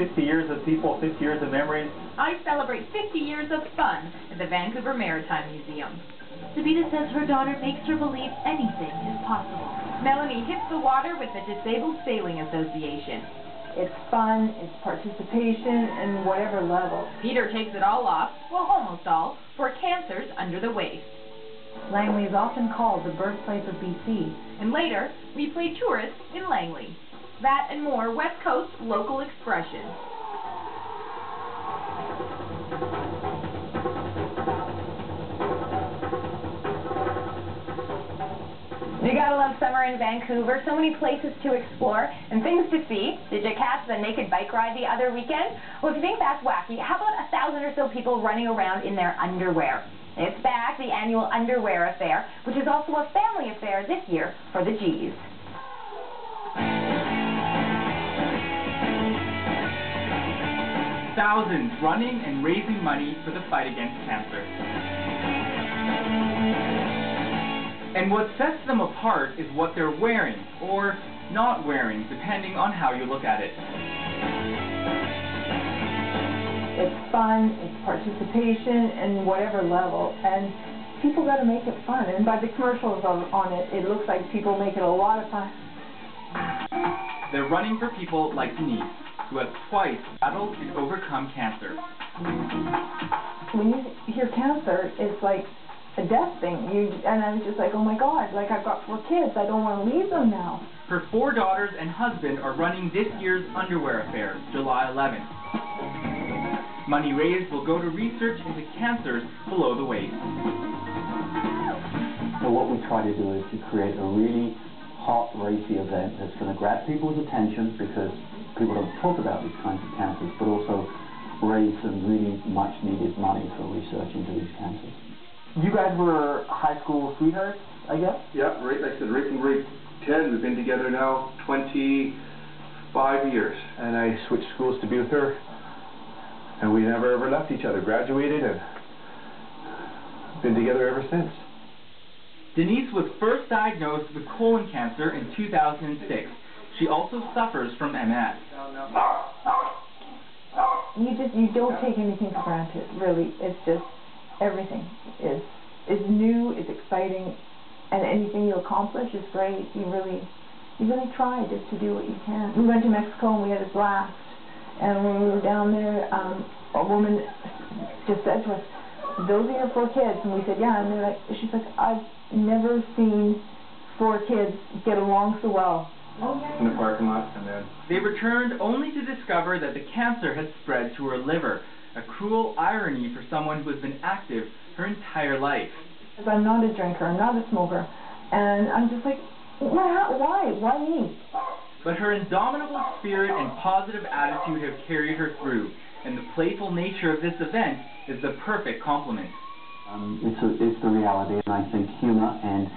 50 years of people, 50 years of memories. I celebrate 50 years of fun at the Vancouver Maritime Museum. Sabina says her daughter makes her believe anything is possible. Melanie hits the water with the Disabled Sailing Association. It's fun, it's participation, and whatever level. Peter takes it all off, well, almost all, for cancers under the waist. Langley is often called the birthplace of BC. And later, we play tourists in Langley. That and more West Coast local expression. You gotta love summer in Vancouver. So many places to explore and things to see. Did you catch the naked bike ride the other weekend? Well, if you think that's wacky, how about 1,000 or so people running around in their underwear? It's back, the annual Underwear Affair, which is also a family affair this year for the G's. Thousands running and raising money for the fight against cancer. And what sets them apart is what they're wearing, or not wearing, depending on how you look at it. It's fun, it's participation, and whatever level. And people got to make it fun. And by the commercials on it, it looks like people make it a lot of fun. They're running for people like Denise, who has twice battled and overcome cancer. When you hear cancer, it's like a death thing. And I was just like, oh my God, like I've got 4 kids, I don't want to leave them now. Her 4 daughters and husband are running this year's Underwear Affair, July 11th. Money raised will go to research into cancers below the waist. So what we try to do is to create a really hot, racy event that's going to grab people's attention because people don't talk about these kinds of cancers, but also raise some really much needed money for research into these cancers. You guys were high school sweethearts, I guess? Yeah, right, like I said, right from grade 10. We've been together now 25 years. And I switched schools to be with her, and we never ever left each other. Graduated and been together ever since. Denise was first diagnosed with colon cancer in 2006. She also suffers from MS. You don't take anything for granted, really. It's just everything is new, it's exciting, and anything you accomplish is great. You really try just to do what you can. We went to Mexico and we had a blast. And when we were down there, a woman just said to us, "Those are your 4 kids?" And we said, "Yeah." And she's like, "I've never seen 4 kids get along so well." In the parking lot, and then they returned only to discover that the cancer had spread to her liver, a cruel irony for someone who has been active her entire life. I'm not a drinker, I'm not a smoker, and I'm just like, why? Why me? But her indomitable spirit and positive attitude have carried her through, and the playful nature of this event is the perfect complement. It's the reality, and I think humor and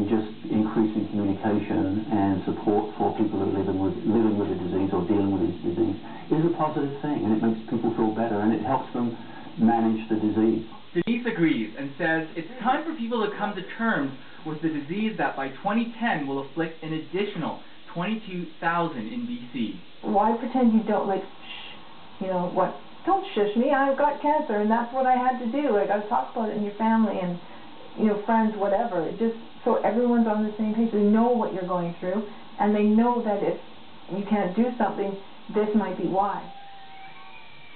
just increasing communication and support for people that are living with a disease or dealing with this disease is a positive thing, and it makes people feel better, and it helps them manage the disease. Denise agrees and says it's time for people to come to terms with the disease that by 2010 will afflict an additional 22,000 in BC. Why pretend you don't, don't shush me, I've got cancer, and that's what I had to do. Like, I've talked about it in your family and, friends, whatever. Just so everyone's on the same page. They know what you're going through, and they know that if you can't do something, this might be why.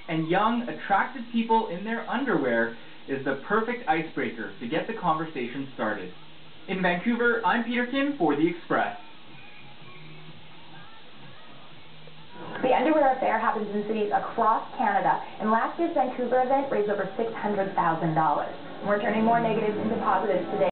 And young, attractive people in their underwear is the perfect icebreaker to get the conversation started. In Vancouver, I'm Peter Kim for The Express. The Underwear Affair happens in cities across Canada, and last year's Vancouver event raised over $600,000. We're turning more negatives into positives today.